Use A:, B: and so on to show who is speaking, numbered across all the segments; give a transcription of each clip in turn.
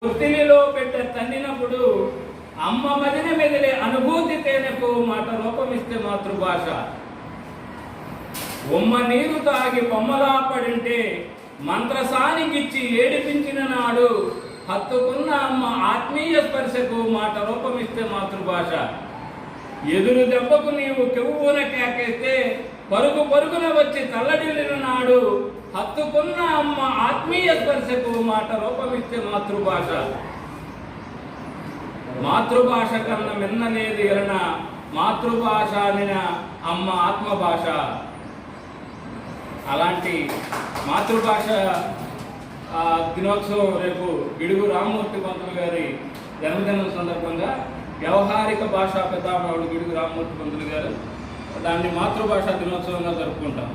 A: పుట్టినిలో పెట్ట తన్నినప్పుడు అమ్మ మదిన మెదిలే అనుభూతి తేనెకు మాట రూపమిస్తే మాతృభాష. ఉమ్మ నీరు తాగి బొమ్మలా పడింటే మంత్రసానికిచ్చి ఏడిపించిన నాడు హత్తుకున్న అమ్మ ఆత్మీయ స్పర్శకు మాట రూపమిస్తే మాతృభాష. ఎదురు దెబ్బకు నీవు కెవ్వున కేకేస్తే పరుగు పరుగున వచ్చి తల్లడిల్లిన నాడు హత్తుకున్న అమ్మ ఆత్మీయ స్పర్శకు మాట రూపమిస్తే మాతృభాష. మాతృభాష కన్నా మిన్నలేదు ఎలన మాతృభాష అనిన అమ్మ ఆత్మభాష. అలాంటి మాతృభాష దినోత్సవం రేపు గిడుగు రామ్మూర్తి పంతులు గారి జన్మదినం సందర్భంగా వ్యవహారిక భాషా పితామహుడు గిడుగు రామ్మూర్తి పంతులు గారు దాన్ని మాతృభాషా దినోత్సవంగా జరుపుకుంటాం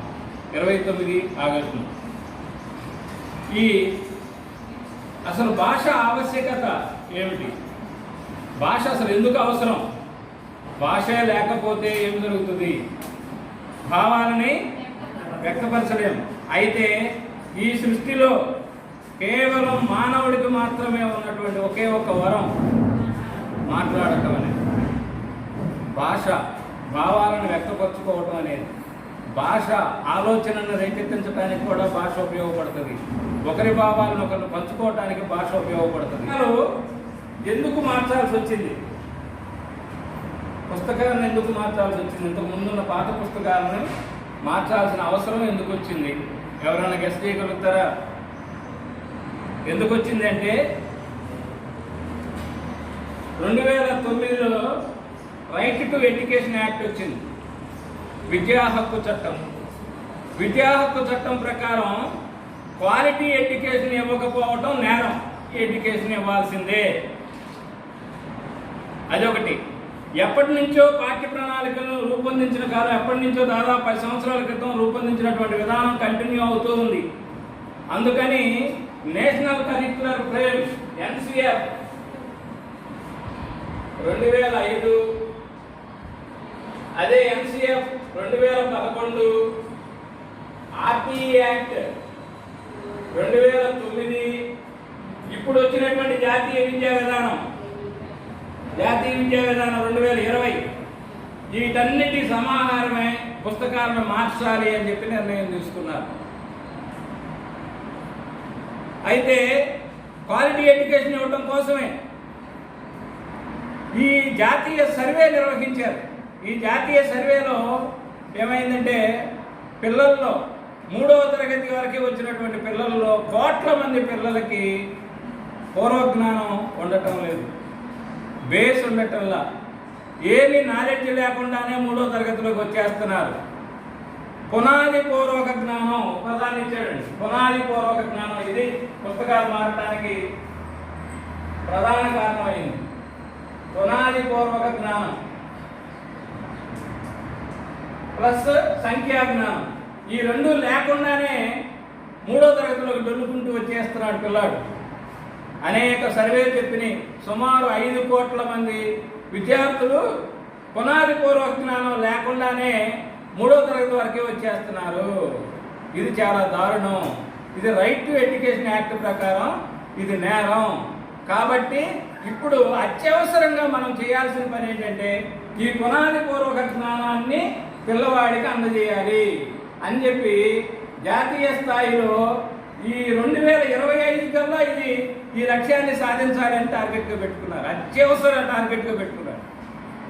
A: 29 ఆగస్టున. ఈ అసలు భాష ఆవశ్యకత ఏమిటి? భాష అసలు ఎందుకు అవసరం? భాష లేకపోతే ఏం జరుగుతుంది? భావాలని వ్యక్తపరచలేము. అయితే ఈ సృష్టిలో కేవలం మానవుడికి మాత్రమే ఉన్నటువంటి ఒకే ఒక్క వరం మాట్లాడటం అనేది. భాష భావాలను వ్యక్తపరచుకోవటం అనేది. భాష ఆలోచనను రేకెత్తించడానికి కూడా భాష ఉపయోగపడుతుంది. ఒకరి భావాలను ఒకరు పంచుకోవటానికి భాష ఉపయోగపడుతుంది. ఎందుకు మార్చాల్సి వచ్చింది? పుస్తకాలను ఎందుకు మార్చాల్సి వచ్చింది? ఇంతకు ముందున్న పాత పుస్తకాలను మార్చాల్సిన అవసరం ఎందుకు వచ్చింది? ఎవరైనా గెస్ట్ చేయగలుగుతారా? ఎందుకు వచ్చింది అంటే 2009లో రైట్ టు ఎడ్యుకేషన్ యాక్ట్ వచ్చింది. విద్యా హక్కు చట్టం. విద్యా హక్కు చట్టం ప్రకారం క్వాలిటీ ఎడ్యుకేషన్ ఇవ్వకపోవటం నేరం. ఎడ్యుకేషన్ ఇవ్వాల్సిందే. అదొకటి. ఎప్పటి నుంచో పాఠ్య ప్రణాళికలను రూపొందించిన కాలం, ఎప్పటి నుంచో దాదాపు 10 సంవత్సరాల క్రితం రూపొందించినటువంటి విధానం కంటిన్యూ అవుతూ ఉంది. అందుకని నేషనల్ కరిక్యులర్ ఫ్రేమ్ ఎన్సిఎఫ్ 2005, అదే ఎన్సిఎఫ్ 2011, ఆర్టీఈ యాక్ట్ 2009, ఇప్పుడు వచ్చినటువంటి జాతీయ విద్యా విధానం 2020 వీటన్నిటి సమాహారమే పుస్తకాలను మార్చాలి అని చెప్పి నిర్ణయం తీసుకున్నారు. అయితే క్వాలిటీ ఎడ్యుకేషన్ ఇవ్వడం కోసమే ఈ జాతీయ సర్వే నిర్వహించారు. ఈ జాతీయ సర్వేలో ఏమైందంటే పిల్లల్లో 3వ తరగతి వరకు వచ్చినటువంటి పిల్లల్లో కోట్ల మంది పిల్లలకి పూర్వజ్ఞానం ఉండటం లేదు, బేస్ ఉండటంలా. ఏమి నాలెడ్జ్ లేకుండానే 3వ తరగతిలోకి వచ్చేస్తున్నారు. పునాది పూర్వక జ్ఞానం పదాన్ని ఇచ్చాడండి. పునాది పూర్వక జ్ఞానం ఇది పుస్తకాలు మారటానికి ప్రధాన కారణమైంది. పునాది పూర్వక జ్ఞానం ప్లస్ సంఖ్యా జ్ఞానం, ఈ రెండు లేకుండానే 3వ తరగతిలోకి దొల్లుకుంటూ వచ్చేస్తున్నాడు పిల్లాడు. అనేక సర్వేలు చెప్పినాయి. సుమారు 5 కోట్ల మంది విద్యార్థులు పునాది పూర్వక జ్ఞానం లేకుండానే 3వ తరగతి వరకే వచ్చేస్తున్నారు. ఇది చాలా దారుణం. ఇది రైట్ టు ఎడ్యుకేషన్ యాక్ట్ ప్రకారం ఇది నేరం. కాబట్టి ఇప్పుడు అత్యవసరంగా మనం చేయాల్సిన పని ఏంటంటే ఈ పునాది పూర్వక జ్ఞానాన్ని పిల్లవాడికి అందజేయాలి అని చెప్పి జాతీయ స్థాయిలో ఈ 2025 కల్లా ఈ లక్ష్యాన్ని సాధించాలని టార్గెట్గా పెట్టుకున్నారు. అత్యవసర టార్గెట్గా పెట్టుకున్నారు.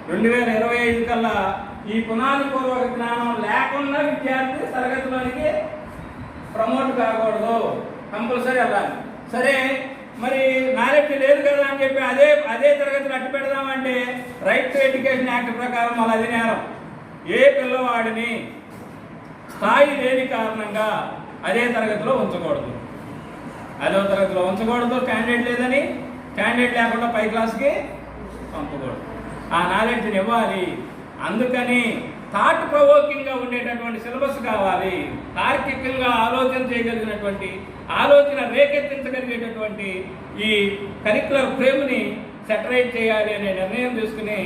A: 2025 కల్లా ఈ పునాది పూర్వక జ్ఞానం లేకుండా విద్యార్థి తరగతిలోనికి ప్రమోట్ కాకూడదు, కంపల్సరీ వెళ్ళాలి. సరే, మరి నాలెడ్జ్ లేదు కదా అని చెప్పి అదే తరగతిలో అట్టు పెడదామంటే రైట్ టు ఎడ్యుకేషన్ యాక్ట్ ప్రకారం మళ్ళీ అది నేరం. ఏ పిల్లవాడిని స్థాయి లేని కారణంగా అదే తరగతిలో ఉంచకూడదు. 5వ తరగతిలో ఉంచకూడదు. క్యాండిడేట్ లేదని, క్యాండిడేట్ లేకుండా పై క్లాస్కి పంపకూడదు. ఆ నాలెడ్జ్ని ఇవ్వాలి. అందుకని థాట్ ప్రొవోకింగ్గా ఉండేటటువంటి సిలబస్ కావాలి. తార్కికంగా ఆలోచన చేయగలిగినటువంటి, ఆలోచన రేకెత్తించగలిగేటటువంటి ఈ కరిక్యులర్ ఫ్రేమ్ని సెటరైట్ చేయాలి అనే నిర్ణయం తీసుకుని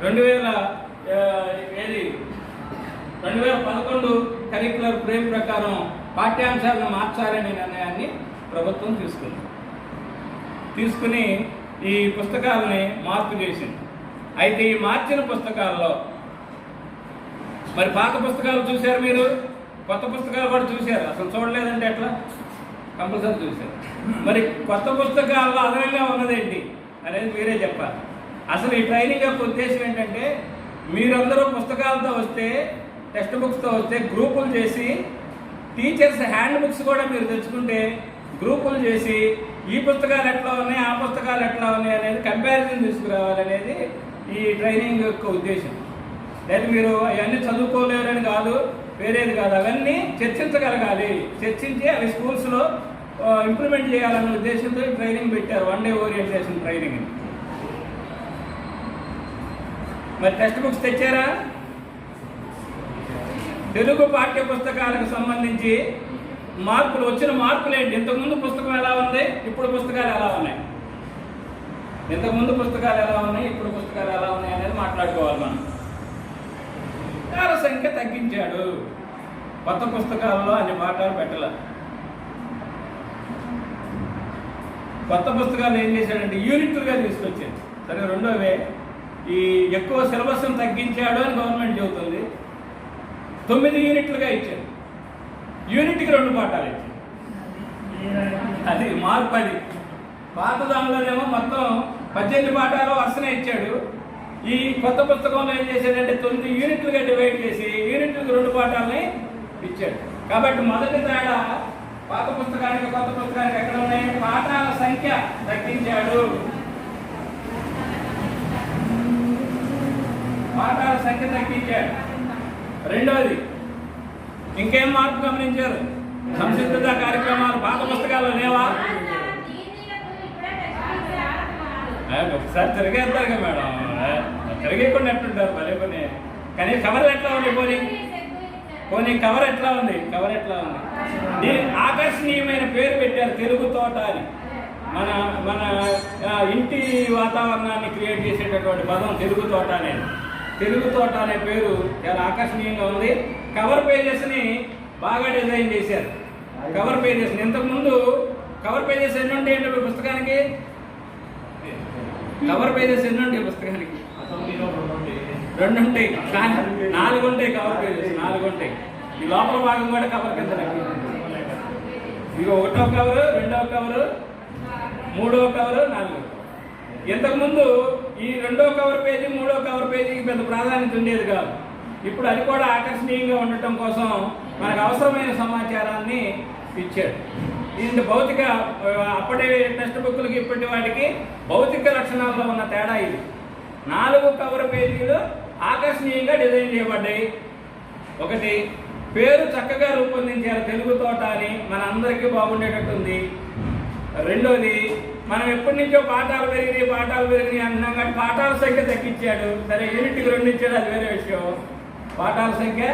A: 2011 కరిక్యులర్ ఫ్రేమ్ ప్రకారం పాఠ్యాంశాలను మార్చాలనే నిర్ణయాన్ని ప్రభుత్వం తీసుకుంది. తీసుకుని ఈ పుస్తకాలని మార్పు చేసింది. అయితే ఈ మార్చిన పుస్తకాల్లో మరి పాత పుస్తకాలు చూశారు మీరు, కొత్త పుస్తకాలు కూడా చూశారు. అసలు చూడలేదంటే ఎట్లా? కంపల్సరీ చూశారు. మరి కొత్త పుస్తకాల్లో అదనంగా ఉన్నదేంటి అనేది మీరే చెప్పాలి. అసలు ఈ ట్రైనింగ్ యొక్క ఉద్దేశం ఏంటంటే మీరందరూ పుస్తకాలతో వస్తే, టెక్స్ట్ బుక్స్తో వస్తే గ్రూపులు చేసి, టీచర్స్ హ్యాండ్ బుక్స్ కూడా మీరు తెచ్చుకుంటే గ్రూపులు చేసి ఈ పుస్తకాలు ఎట్లా ఉన్నాయి, ఆ పుస్తకాలు ఎట్లా ఉన్నాయి అనేది కంపారిజన్ తీసుకురావాలనేది ఈ ట్రైనింగ్ యొక్క ఉద్దేశం. లేదా మీరు అవన్నీ చదువుకోలేరని కాదు, వేరేది కాదు, అవన్నీ చర్చించగలగాలి. చర్చించి అవి స్కూల్స్లో ఇంప్లిమెంట్ చేయాలనే ఉద్దేశంతో ట్రైనింగ్ పెట్టారు, 1 డే ఓరియంటేషన్ ట్రైనింగ్. మరి టెక్స్ట్ బుక్స్ తెచ్చారా? తెలుగు పాఠ్య పుస్తకాలకు సంబంధించి మార్పులు, వచ్చిన మార్పులు ఏంటి? ఇంతకుముందు పుస్తకం ఎలా ఉంది, ఇప్పుడు పుస్తకాలు ఎలా ఉన్నాయి? ఇంతకుముందు పుస్తకాలు ఎలా ఉన్నాయి, ఇప్పుడు పుస్తకాలు ఎలా ఉన్నాయి అనేది మాట్లాడుకోవాలి మనం. పాఠాల సంఖ్య తగ్గించాడు, కొత్త పుస్తకాల్లో అన్ని పాఠాలు పెట్టాల. కొత్త పుస్తకాలు ఏం చేశాడంటే యూనిట్లుగా తీసుకొచ్చాడు. సరే, రెండోవే ఈ ఎక్కువ సిలబస్ను తగ్గించాడు అని గవర్నమెంట్ చెబుతుంది. 9 యూనిట్లుగా ఇచ్చాడు, యూనిట్కి 2 పాఠాలు ఇచ్చాడు. అది మార్పు. అది పాత దానిలోనేమో మొత్తం 18 పాఠాలు వరుసనే ఇచ్చాడు. ఈ కొత్త పుస్తకంలో ఏం చేశాడంటే 9 యూనిట్లుగా డివైడ్ చేసి యూనిట్లకు 2 పాఠాలని ఇచ్చాడు. కాబట్టి మొదటి తేడా పాత పుస్తకానికి కొత్త పుస్తకానికి ఎక్కడ ఉన్నాయి? పాఠాల సంఖ్య తగ్గించాడు, పాఠాల సంఖ్య తగ్గించాడు. రెండోది, ఇంకేం మార్పు గమనించారు? సంసిద్ధత కార్యక్రమాలు పాత పుస్తకాల్లో లేవా? ఒకసారి తిరిగేస్తారు కదా మేడం, తిరిగేకుండా ఎట్లుంటారు మళ్ళీ కొన్ని. కానీ కవర్ ఎట్లా ఉంది? పోనీ కవర్ ఎట్లా ఉంది? దీనికి ఆకర్షణీయమైన పేరు పెట్టారు, తెలుగు తోట అని. మన మన ఇంటి వాతావరణాన్ని క్రియేట్ చేసేటటువంటి పదం తెలుగు తోట అనేది. తెలుగు తోట అనే పేరు చాలా ఆకర్షణీయంగా ఉంది. కవర్ పేజెస్ని బాగా డిజైన్ చేశారు. కవర్ పేజెస్ ఇంతకుముందు కవర్ పేజెస్ ఎన్ని ఉంటాయండి పుస్తకానికి? కవర్ పేజెస్ ఎన్ని ఉంటాయి పుస్తకానికి? 2 ఉంటాయి, కానీ 4 ఉంటాయి కవర్ పేజెస్. 4 ఉంటాయి. ఈ లోపల భాగం కూడా కవర్ కింద. ఇక 1వ కవరు, 2వ కవరు, 3వ కవరు, 4వ. ఇంతకుముందు ఈ 2వ కవర్ పేజీ, 3వ కవర్ పేజీకి పెద్ద ప్రాధాన్యత ఉండేది కాదు. ఇప్పుడు అది కూడా ఆకర్షణీయంగా ఉండటం కోసం మనకు అవసరమైన సమాచారాన్ని ఇచ్చాడు. ఇది భౌతిక, అప్పటి టెక్స్ట్ బుక్లకి ఇప్పటి వాటికి భౌతిక లక్షణాల్లో ఉన్న తేడా ఇది. 4 కవర్ పేజీలు ఆకర్షణీయంగా డిజైన్ చేయబడ్డాయి. ఒకటి, పేరు చక్కగా రూపొందించారు, తెలుగు తోట అని, మన అందరికీ బాగుండేటట్టుంది. రెండోది, మనం ఎప్పటి నుంచో పాఠాలు పెరిగినాయి అంటున్నాం, కానీ పాఠాల సంఖ్య తగ్గించాడు. సరే, యూనిట్కి 2 ఇచ్చాడు, అది వేరే విషయం. పాఠాల సంఖ్య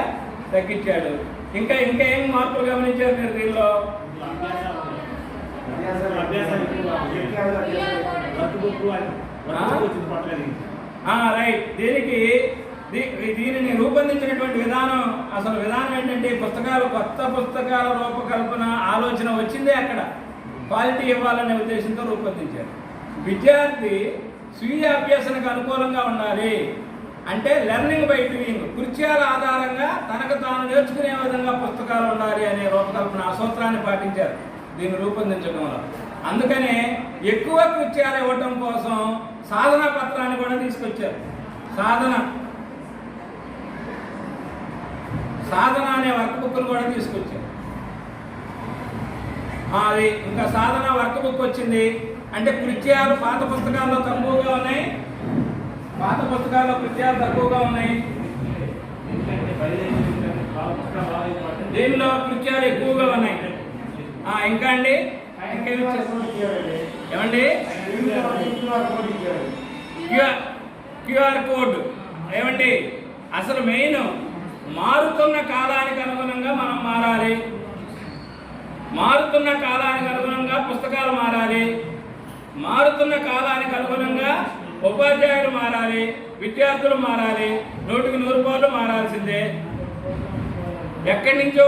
A: తగ్గించాడు. ఇంకా ఏం మార్పులు గమనించారు మీరు దీనిలో? రైట్. దీనిని రూపొందించినటువంటి విధానం, అసలు విధానం ఏంటంటే కొత్త పుస్తకాల రూపకల్పన ఆలోచన వచ్చిందే అక్కడ. క్వాలిటీ ఇవ్వాలనే ఉద్దేశంతో రూపొందించారు. విద్యార్థి స్వీయ అభ్యాసానికి అనుకూలంగా ఉండాలి అంటే లెర్నింగ్ బై డూయింగ్, కృత్యాల ఆధారంగా తనకు తాను నేర్చుకునే విధంగా పుస్తకాలు ఉండాలి అనే రూపకల్పన, ఆ సూత్రాన్ని పాటించారు దీన్ని రూపొందించడంలో. అందుకనే ఎక్కువ కృత్యాలు ఇవ్వటం కోసం సాధన పత్రాన్ని కూడా తీసుకొచ్చారు. సాధన అనే వర్క్ బుక్ను కూడా తీసుకొచ్చారు. అది ఇంకా సాధన వర్క్ బుక్ వచ్చింది. అంటే కృత్యాలు పాత పుస్తకాల్లో తక్కువగా ఉన్నాయి, దీనిలో కృత్యాలు ఎక్కువగా ఉన్నాయి. ఇంకా అండి ఏమండి? క్యూఆర్ కోడ్ ఏమండి? అసలు మెయిన్ మారుతున్న కాలానికి అనుగుణంగా మనం మారాలి. మారుతున్న కాలానికి అనుగుణంగా పుస్తకాలు మారాలి. మారుతున్న కాలానికి అనుగుణంగా ఉపాధ్యాయులు మారాలి, విద్యార్థులు మారాలి, 100కి 100 రూపాయలు మారాల్సిందే. ఎక్కడి నుంచో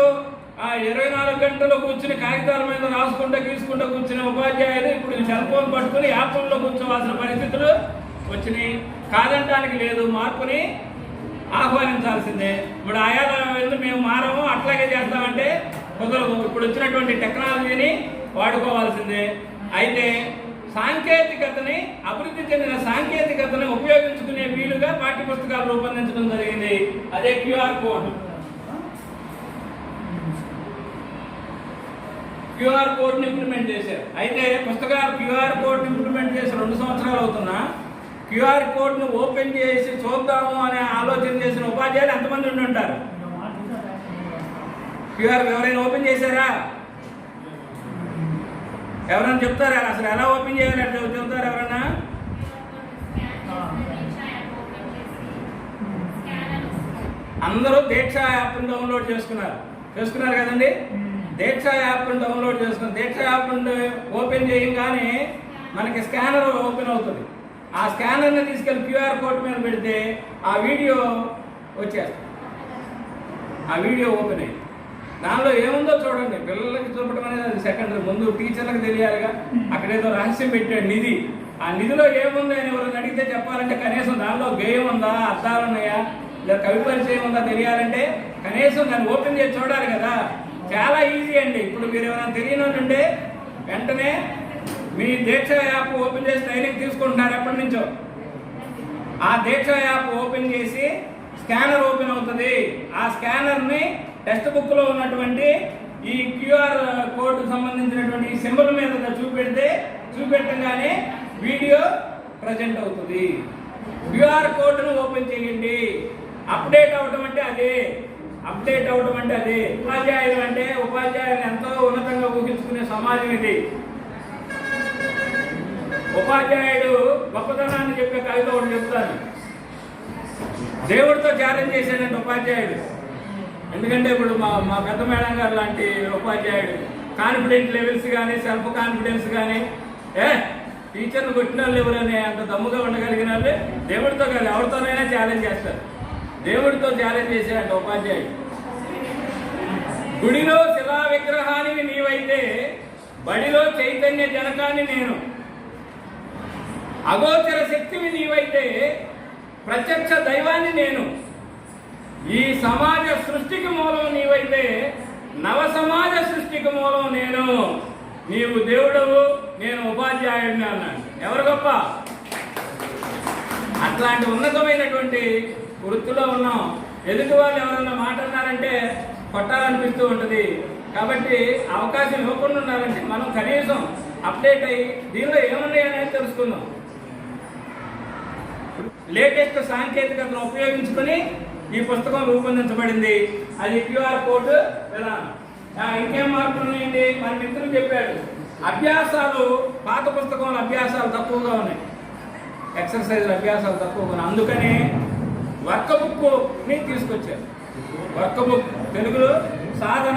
A: 24 గంటలు కూర్చుని కాగితాల మీద రాసుకుంటూ గీసుకుంటూ కూర్చునే ఉపాధ్యాయులు ఇప్పుడు సెల్ ఫోన్ పట్టుకుని యాప్లో కూర్చోవాల్సిన పరిస్థితులు వచ్చినాయి. కాదంటానికి లేదు, మార్పుని ఆహ్వానించాల్సిందే. ఇప్పుడు ఆయాల మేము మారము అట్లాగే చేస్తామంటే కుదరదు. ఇప్పుడు వచ్చినటువంటి టెక్నాలజీని వాడుకోవాల్సిందే. అయితే సాంకేతికతని, అభివృద్ధి చెందిన సాంకేతికతని ఉపయోగించుకునే వీలుగా పాఠ్యపుస్తకాలు రూపొందించడం జరిగింది. అదే క్యూఆర్ కోడ్. క్యూఆర్ కోడ్ని ఇంప్లిమెంట్ చేశారు. అయితే పుస్తకాలు క్యూఆర్ కోడ్ని ఇంప్లిమెంట్ చేసి 2 సంవత్సరాలు అవుతున్నా క్యూఆర్ కోడ్ను ఓపెన్ చేసి చూద్దాము అనే ఆలోచన చేసిన ఉపాధ్యాయులు ఎంతమంది ఉండి ఉంటారు? క్యూఆర్ ఎవరైనా ఓపెన్ చేశారా? ఎవరైనా చెప్తారా అసలు ఎలా ఓపెన్ చేయాలి? అంటే చెప్తారా ఎవరైనా? అందరూ దీక్ష యాప్ని డౌన్లోడ్ చేసుకున్నారు కదండి. దీక్ష యాప్ని డౌన్లోడ్ చేసుకుని దీక్ష యాప్ని ఓపెన్ చేయగానే మనకి స్కానర్ ఓపెన్ అవుతుంది. ఆ స్కానర్ని తీసుకెళ్ళి క్యూఆర్ కోడ్ మీద పెడితే ఆ వీడియో వచ్చేస్తుంది. ఆ వీడియో ఓపెన్ అయ్యి దానిలో ఏముందో చూడండి. పిల్లలకి చూపడం అనేది అది సెకండరీ, ముందు టీచర్లకు తెలియాలిగా. అక్కడేదో రహస్యం పెట్టాడు నిధి. ఆ నిధిలో ఏముంది అని ఎవరైనా అడిగితే చెప్పాలంటే కనీసం దానిలో గేయం ఉందా, అర్థాలు ఉన్నాయా, లేదా కవి పరిచయం ఉందా తెలియాలంటే కనీసం దాన్ని ఓపెన్ చేసి చూడాలి కదా. చాలా ఈజీ అండి. ఇప్పుడు మీరు ఏమైనా తెలియనుంటే వెంటనే మీ దీక్ష యాప్ ఓపెన్ చేసి ట్రైనింగ్ తీసుకుంటున్నారు ఎప్పటి నుంచో. ఆ దీక్ష యాప్ ఓపెన్ చేసి స్కానర్ ఓపెన్ అవుతుంది. ఆ స్కానర్ని టెక్స్ట్ బుక్లో ఉన్నటువంటి ఈ క్యూఆర్ కోడ్ సంబంధించినటువంటి ఈ సింబల్ మీద చూపెట్టగానే వీడియో ప్రజెంట్ అవుతుంది. క్యూఆర్ కోడ్ను ఓపెన్ చేయండి. అప్డేట్ అవడం అంటే అదే. ఉపాధ్యాయులు ఎంతో ఉన్నతంగా ఊహించుకునే సమాజం ఇది. ఉపాధ్యాయుడు గొప్పతనాన్ని చెప్పే కవిత ఒకటి చెప్తాను. దేవుడితో ఛాలెంజ్ చేశాడంటే ఉపాధ్యాయుడు. ఎందుకంటే ఇప్పుడు మా పెద్ద మేడం గారు లాంటి ఉపాధ్యాయుడు కాన్ఫిడెంట్ లెవెల్స్ కానీ, సెల్ఫ్ కాన్ఫిడెన్స్ కానీ, టీచర్ను కొట్టిన వాళ్ళు ఎవరనే అంత దమ్ముగా ఉండగలిగిన వాళ్ళు దేవుడితో కాదు ఎవరితోనైనా ఛాలెంజ్ చేస్తారు. దేవుడితో ఛాలెంజ్ చేశాడంట ఉపాధ్యాయుడు. గుడిలో శిలా విగ్రహానికి నీవైతే బడిలో చైతన్య జనకాన్ని నేను, అగోచర శక్తివి నీవైతే ప్రత్యక్ష దైవాన్ని నేను, ఈ సమాజ సృష్టికి మూలం నీవైతే నవ సమాజ సృష్టికి మూలం నేను, నీవు దేవుడవు నేను ఉపాధ్యాయుడిని అన్నాడు. ఎవరు గొప్ప? అట్లాంటి ఉన్నతమైనటువంటి వృత్తిలో ఉన్నాం. ఎదుటి వాళ్ళు ఎవరన్నా మాట్లాడినారంటే కొట్టాలనిపిస్తూ ఉంటుంది. కాబట్టి అవకాశం ఇవ్వకుండా ఉండాలంటే మనం కనీసం అప్డేట్ అయ్యి దీనిలో ఏమున్నాయి అనేది తెలుసుకుందాం. లేటెస్ట్ సాంకేతికతను ఉపయోగించుకొని ఈ పుస్తకం రూపొందించబడింది. అది క్యూఆర్ కోడ్ విధానం. ఇంకేం మార్పులు ఉన్నాయండి? మన మిత్రులు చెప్పాడు అభ్యాసాలు, పాత పుస్తకంలో అభ్యాసాలు తక్కువగా ఉన్నాయి, ఎక్సర్సైజ్ అభ్యాసాలు తక్కువగా ఉన్నాయి. అందుకని వర్క్ బుక్ని తీసుకొచ్చారు. వర్క్ బుక్ తెలుగులో సాధన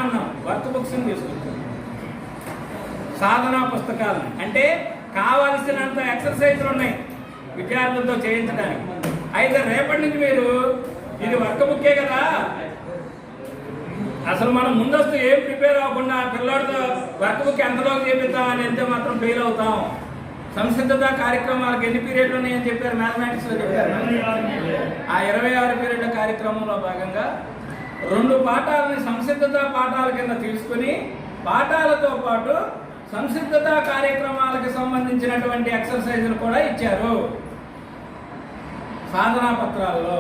A: అన్నాం, వర్క్ బుక్స్ని తీసుకొచ్చారు. సాధనా పుస్తకాలను అంటే కావలసినంత ఎక్సర్సైజ్లు ఉన్నాయి విద్యార్థులతో చేయించడానికి. అయితే రేపటి నుంచి మీరు ఇది వర్క్ బుక్కే కదా, అసలు మనం ముందస్తు ఏం ప్రిపేర్ అవ్వకుండా పిల్లలతో వర్క్ బుక్ ఎంతలోకి చేపిద్దామని ఎంత మాత్రం ఫెయిల్ అవుతాం. సంసిద్ధత కార్యక్రమాలకు ఎన్ని పీరియడ్లు ఉన్నాయని చెప్పారు, మ్యాథమెటిక్స్లో చెప్పారు. ఆ 26 పీరియడ్ల కార్యక్రమంలో భాగంగా 2 పాఠాలని సంసిద్ధత పాఠాల కింద తీసుకుని పాఠాలతో పాటు సంసిద్ధత కార్యక్రమాలకు సంబంధించినటువంటి ఎక్సర్సైజులు కూడా ఇచ్చారు సాధనా పత్రాల్లో.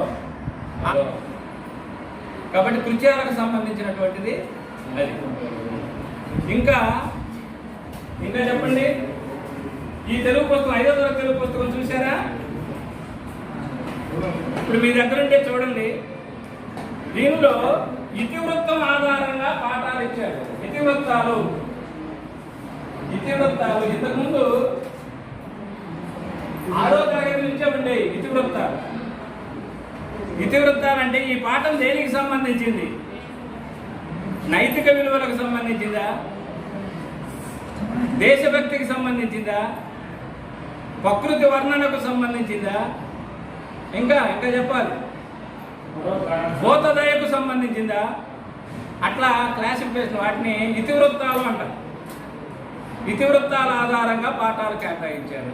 A: కాబట్టి కృత్యాలకు సంబంధించినటువంటిది అది. ఇంకా చెప్పండి, ఈ తెలుగు పుస్తకం 5వ తరగతి తెలుగు పుస్తకం చూసారా? ఇప్పుడు మీ దగ్గర ఉంటే చూడండి. దీనిలో ఇతివృత్తం ఆధారంగా పాఠాలు ఇచ్చారు. ఇతివృత్తాలు ఇంతకుముందు 6వ తరగతి నుంచే ఉండేవి ఇతివృత్తాలు అంటే ఈ పాఠం దేనికి సంబంధించింది? నైతిక విలువలకు సంబంధించిందా, దేశభక్తికి సంబంధించిందా, ప్రకృతి వర్ణనకు సంబంధించిందా, ఇంకా చెప్పాలి భూతదయకు సంబంధించిందా? అట్లా క్లాసిఫికేషన్ వాటిని ఇతివృత్తాలు అంటారు. ఇతివృత్తాల ఆధారంగా పాఠాలు కేటాయించారు.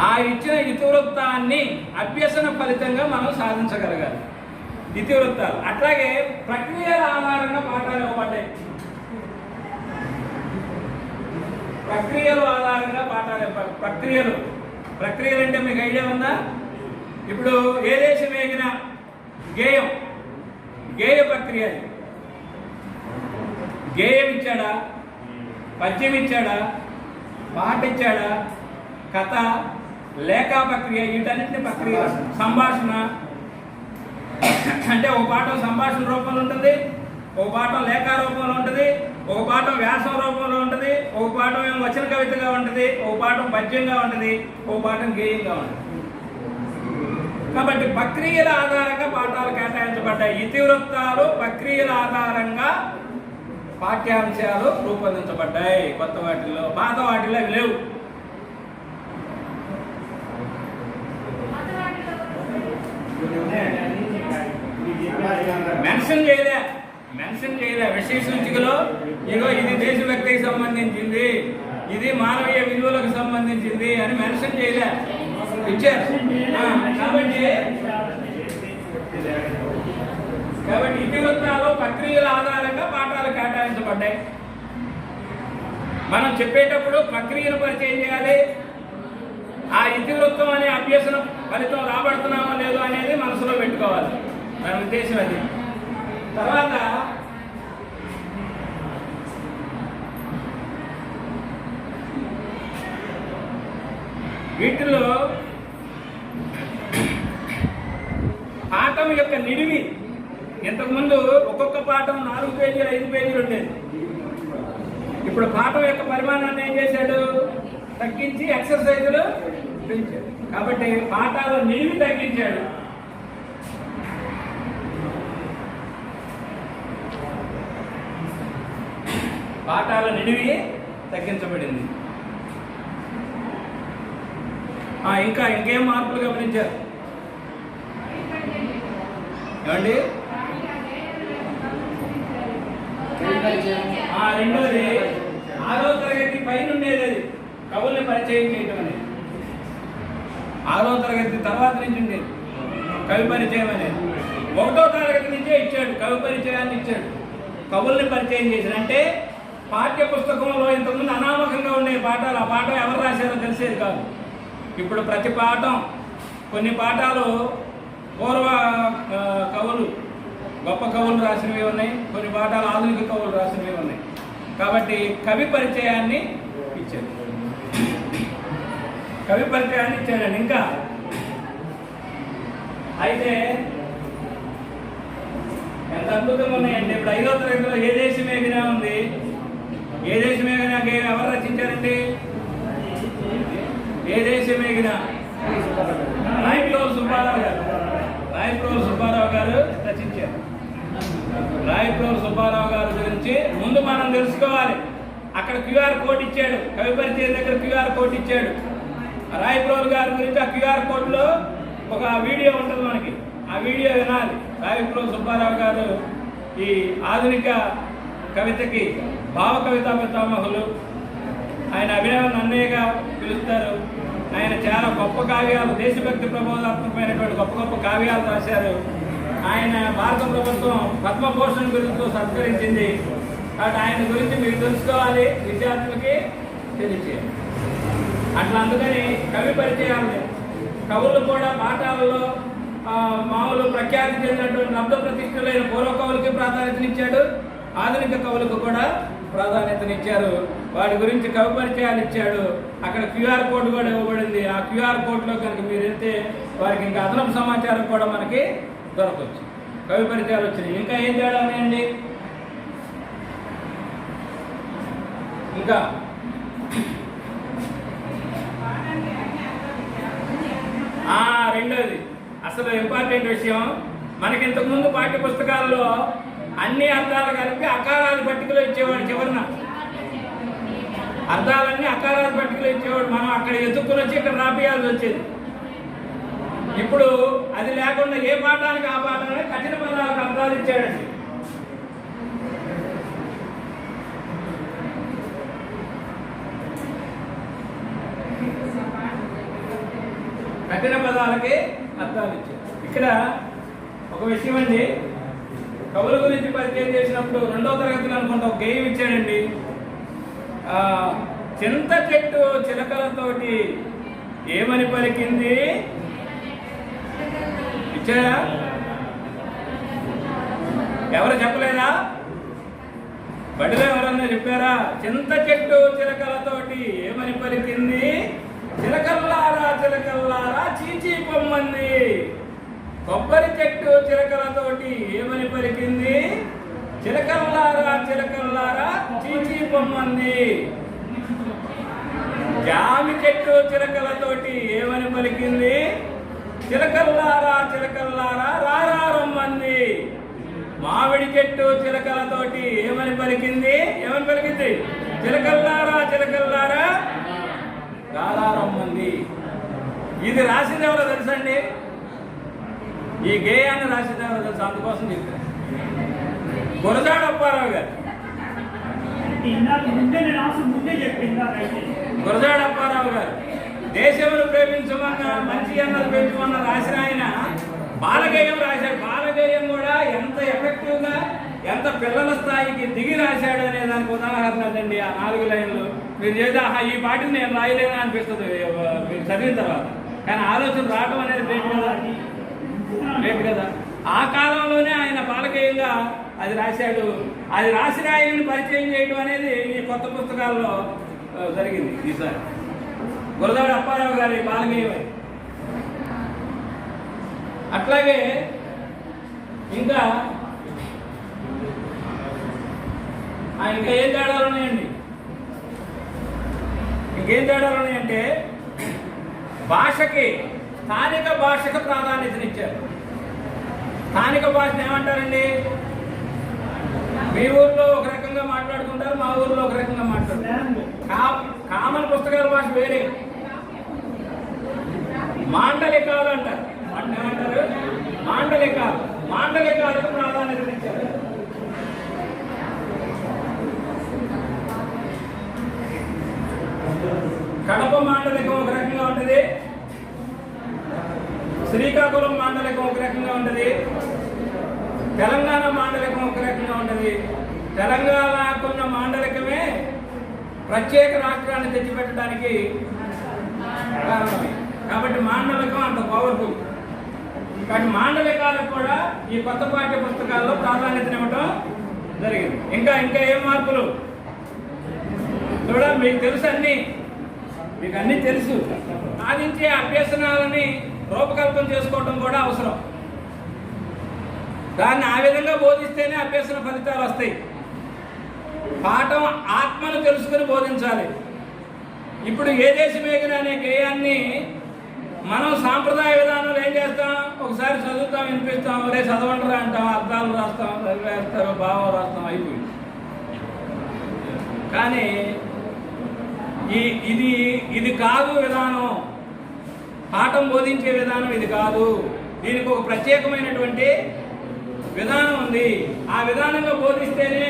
A: ఆ ఇచ్చిన ఇతివృత్తాన్ని అభ్యసన ఫలితంగా మనం సాధించగలగాలి. ఇతివృత్తాలు అట్లాగే ప్రక్రియల ఆధారంగా పాఠాలు ఇవ్వబడ్డాయి. ప్రక్రియలు ఆధారంగా పాఠాలు ప్రక్రియలు అంటే మీకు ఐడియా ఉందా? ఇప్పుడు ఏ దేశం వేగిన గేయ ప్రక్రియ. గేయం ఇచ్చాడా, పద్యం ఇచ్చాడా, పాట ఇచ్చాడా, కథ, లేఖా ప్రక్రియ, వీటన్నింటినీ ప్రక్రియ. సంభాషణ అంటే ఒక పాఠం సంభాషణ రూపంలో ఉంటుంది, ఒక పాఠం లేఖా రూపంలో ఉంటుంది, ఒక పాఠం వ్యాసం రూపంలో ఉంటుంది, ఒక పాఠం ఏమో వచన కవితగా ఉంటుంది, ఒక పాఠం పద్యంగా ఉంటుంది, ఒక పాఠం గేయంగా ఉంటుంది. కాబట్టి ప్రక్రియల ఆధారంగా పాఠాలు కేటాయించబడ్డాయి. ఇతివృత్తాలు ప్రక్రియల ఆధారంగా పాఠ్యాంశాలు రూపొందించబడ్డాయి. కొత్త వాటిల్లో, పాత వాటిల్లో అవి లేవు. మెన్షన్ చేయలే విషయ సూచికలో ఇగో ఇది దేశభక్తికి సంబంధించింది, ఇది మానవీయ విలువలకు సంబంధించింది అని మెన్షన్ చేయలే, ఇచ్చారు. కాబట్టి ఇతివృత్తాలు ప్రక్రియల ఆధారంగా పాఠాలు కేటాయించబడ్డాయి. మనం చెప్పేటప్పుడు ప్రక్రియను పరిచయం చేయాలి. ఆ ఇతివృత్తం అనే అభ్యసన ఫలితం రాబడుతున్నామో లేదో అనేది మనసులో పెట్టుకోవాలి. మన ఉద్దేశం అది. తర్వాత వీటిలో పాఠం యొక్క నిడివి, ఇంతకుముందు ఒక్కొక్క పాఠం 4 పేజీలు 5 పేజీలు ఉండేది. ఇప్పుడు పాఠం యొక్క పరిమాణాన్ని ఏం చేశాడు? తగ్గించి ఎక్సర్సైజులు పెంచాడు. కాబట్టి పాఠాల నిడివి తగ్గించాడు. పాఠాల నిడివి తగ్గించబడింది. ఇంకేం మార్పులు గమనించారు ఏమండి? రెండోది 6వ తరగతి పైన ఉండేది అది కవుల్ని పరిచయం చేయటం అనేది. 6వ తరగతి తర్వాత నుంచి ఉండేది కవి పరిచయం అనేది. 1వ తరగతి నుంచే ఇచ్చాడు కవి పరిచయాన్ని ఇచ్చాడు. కవుల్ని పరిచయం చేసిన అంటే పాఠ్య పుస్తకంలో ఇంతకుముందు అనామకంగా ఉండే పాఠాలు, ఆ పాఠం ఎవరు రాశారో తెలిసేది కాదు. ఇప్పుడు ప్రతి పాఠం, కొన్ని పాఠాలు పూర్వ కవులు, గొప్ప కవులు రాసినవి ఉన్నాయి, కొన్ని పాఠాలు ఆధునిక కవులు రాసినవి ఉన్నాయి. కాబట్టి కవి పరిచయాన్ని ఇచ్చాడు. కవి పరిచయాన్ని ఇచ్చాడండి. ఇంకా అయితే ఎంత అద్భుతంగా ఉన్నాయండి. ఇప్పుడు 5వ తరగతిలో ఏ దేశమేగినా ఉంది. ఏ దేశమేగినా గేయం ఎవరు రచించారండి? ఏ దేశమేగినా రాయప్రోలు సుబ్బారావు గారు రచించారు. రాయప్రోలు సుబ్బారావు గారి గురించి ముందు మనం తెలుసుకోవాలి. అక్కడ QR కోడ్ ఇచ్చాడు, కవి పరిచయం దగ్గర QR కోడ్ ఇచ్చాడు. రాయప్రోలు గారి గురించి ఆ QR కోడ్లో ఒక వీడియో ఉంటుంది మనకి, ఆ వీడియో వినాలి. రాయప్రోలు సుబ్బారావు గారు ఈ ఆధునిక కవితకి భావ కవితా పితామహులు. ఆయన అభినవ్ అన్నయ్యగా పిలుస్తారు. ఆయన చాలా గొప్ప కావ్యాలు, దేశభక్తి ప్రబోధాత్మకమైనటువంటి గొప్ప గొప్ప కావ్యాలు రాశారు. ఆయన భారత ప్రభుత్వం పద్మభూషణ్ గురించి సత్కరించింది. కాబట్టి ఆయన గురించి మీరు తెలుసుకోవాలి, విద్యార్థులకి తెలియచేయాలి. అట్లా అందుకని కవి పరిచయాలు, కవులు కూడా పాఠాలలో మామూలు ప్రఖ్యాతి చెందినటువంటి లబ్ధ ప్రతిష్ఠులైన పూర్వ కవులకి ప్రాధాన్యతనిచ్చాడు, ఆధునిక కవులకు కూడా ప్రాధాన్యతనిచ్చారు. వాటి గురించి కవి పరిచయాలు ఇచ్చాడు. అక్కడ QR కోడ్ కూడా ఇవ్వబడింది. ఆ QR కోడ్లో కనుక మీరు వెళ్తే వారికి ఇంకా అదనపు సమాచారం కూడా మనకి దొరకవచ్చు. కవి పరిచయాలు వచ్చినాయి. ఇంకా ఏం తేడా ఉన్నాయండి? ఇంకా రెండోది అసలు ఇంపార్టెంట్ విషయం, మనకి ఇంతకుముందు పాఠ్య పుస్తకాలలో అన్ని అర్థాలు కలిపి అకారాల పట్టికలో ఇచ్చేవాడు. చివరిన అర్థాలన్నీ అకారాల పట్టికలో ఇచ్చేవాడు. మనం అక్కడ ఎత్తుక్కుని వచ్చి ఇక్కడ రాపియాల్సి వచ్చేది. ఇప్పుడు అది లేకుండా ఏ పాఠానికి ఆ పాఠానికి కఠిన పదాలకు అర్థాలు ఇచ్చాడండి. కఠిన పదాలకి అర్థాలు ఇచ్చాడు. ఇక్కడ ఒక విషయం అండి, కవుల గురించి పరిచయం చేసినప్పుడు 2వ తరగతిలో అనుకుంటా ఒక గేయం ఇచ్చాడండి. చింత చెట్టు చిలకలతోటి ఏమని పలికింది ఇచ్చాడా? ఎవరు చెప్పలేదా? బడిలో ఎవరన్నా చెప్పారా? చింత చెట్టు చిలకలతోటి ఏమని పలికింది, చిలకల్లారా చిలకల్లారా చీచీ పొమ్మంది. కొబ్బరి చెట్టు చిలకలతోటి ఏమని పలికింది, చిలకల్లారా చిలకల్లారా చీచీ పొమ్మంది. జామి చెట్టు చిలకలతోటి ఏమని పలికింది, చిలకల్లారా చిలకల్లారా రారమ్మంది. మామిడి చెట్టు చిలకలతోటి ఏమని పలికింది, చిలకల్లారా చిలకల్లారా రారమ్మంది. ఇది రాసింది ఎవరో తెలుసండి? ఈ గేయాన్ని రాసింది ఎవరో తెలుసు? అందుకోసం చెప్పారు గురజాడ అప్పారావు గారు. గురజాడ అప్పారావు గారు దేశమును ప్రేమించమన్న మంచి అన్నది పెంచమన్న రాసిన ఆయన బాలగేయం రాశాడు. బాలగేయం కూడా ఎంత ఎఫెక్టివ్గా, ఎంత పిల్లల స్థాయికి దిగి రాశాడు అనే దానికి ఉదాహరణ అండి ఆ 4 లైన్లు. మీరు చేస్తే ఈ పాటిని నేను రాయలేను అనిపిస్తుంది మీరు చదివిన తర్వాత, కానీ ఆలోచన రావడం అనేది లేదు కదా. ఆ కాలంలోనే ఆయన బాలగేయంగా అది రాశాడు. అది రాసిన ఆయనని పరిచయం చేయడం అనేది ఈ కొత్త పుస్తకాల్లో జరిగింది ఈసారి. గురజాడ అప్పారావు గారి బాలగేయం. అట్లాగే ఇంకా ఏం తేడాలు ఉన్నాయండి? ఇంకేం తేడాలు ఉన్నాయంటే భాషకి, స్థానిక భాషకు ప్రాధాన్యతనిచ్చారు. స్థానిక భాషను ఏమంటారండి? మీ ఊర్లో ఒక రకంగా మాట్లాడుకుంటారు, మా ఊర్లో ఒక రకంగా మాట్లాడుతారు. కామన్ పుస్తకాల భాష వేరే. మాండలికాలు అంటారు. వాటిని ఏమంటారు? మాండలికాలు. మాండలికాలకు ప్రాధాన్యతనిచ్చారు. కడప మాండలికం ఒక రకంగా ఉంటుంది, శ్రీకాకుళం మాండలికం ఒక రకంగా ఉంటుంది, తెలంగాణ మాండలికం ఒక రకంగా ఉంటుంది. తెలంగాణకున్న మాండలికమే ప్రత్యేక రాష్ట్రాన్ని తెచ్చిపెట్టడానికి కారణమే. కాబట్టి మాండలికం అంత పవర్ఫుల్. కానీ మాండలికాలకు కూడా ఈ కొత్త పాఠ్య పుస్తకాల్లో ప్రాధాన్యతనివ్వడం జరిగింది. ఇంకా ఏం మార్పులు చూడాలి. మీకు తెలుసు అన్నీ, మీకు అన్నీ తెలుసు. సాధించే అభ్యసనాలని రూపకల్పన చేసుకోవడం కూడా అవసరం. దాన్ని ఆ విధంగా బోధిస్తేనే అభ్యసన ఫలితాలు వస్తాయి. పాఠం ఆత్మను తెలుసుకుని బోధించాలి. ఇప్పుడు ఏ దేశమేగిన అనే గేయాన్ని మనం సాంప్రదాయ విధానంలో ఏం చేస్తాం? ఒకసారి చదువుతాం, వినిపిస్తాం, ఒరే చదవండి అంటాం, అర్థాలు రాస్తాం, వేస్తారు, భావం రాస్తాం, అయిపోయింది. కానీ ఇది కాదు విధానం. పాఠం బోధించే విధానం ఇది కాదు. దీనికి ఒక ప్రత్యేకమైనటువంటి విధానం ఉంది. ఆ విధానంగా బోధిస్తేనే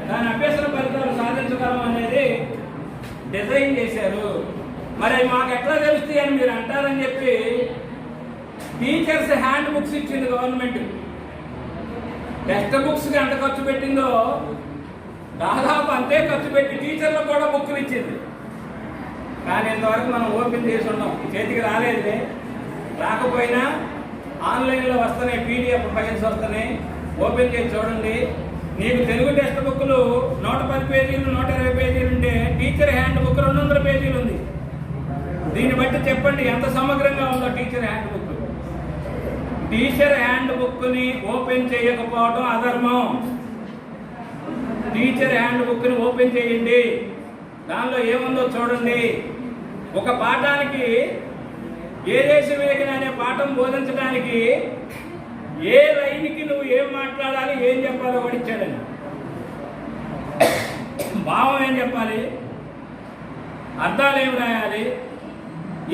A: దాని అభ్యసన ఫలితాలు సాధించగలం అనేది డిజైన్ చేశారు. మరి మాకు ఎట్లా తెలుస్తాయి అని మీరు అంటారని చెప్పి టీచర్స్ హ్యాండ్ బుక్స్ ఇచ్చింది గవర్నమెంట్. టెక్స్ట్ బుక్స్కి ఎంత ఖర్చు పెట్టిందో దాదాపు అంతే ఖర్చు పెట్టి టీచర్లకు కూడా బుక్లు ఇచ్చింది. కానీ ఇంతవరకు మనం ఓపెన్ చేసి ఉన్నాం, చేతికి రాలేదులే. రాకపోయినా ఆన్లైన్లో వస్తున్నాయి, PDF ఫైల్స్ వస్తున్నాయి, ఓపెన్ చేసి చూడండి. నీకు తెలుగు టెక్స్ట్ బుక్లు 110 పేజీలు 120 పేజీలు ఉంటే టీచర్ హ్యాండ్ బుక్ 200 పేజీలు ఉంది. దీన్ని బట్టి చెప్పండి ఎంత సమగ్రంగా ఉందో teacher hand book. Teacher hand బుక్ని ఓపెన్ చేయకపోవడం అధర్మం. టీచర్ హ్యాండ్ బుక్ని ఓపెన్ చేయండి, దానిలో ఏముందో చూడండి. ఒక పాఠానికి ఏ దేశమేగిన అనే పాఠం బోధించడానికి ఏ లైన్కి నువ్వు ఏం మాట్లాడాలి, ఏం చెప్పాలో కూడా ఇచ్చాడని. భావం ఏం చెప్పాలి, అర్థాలు ఏమి రాయాలి,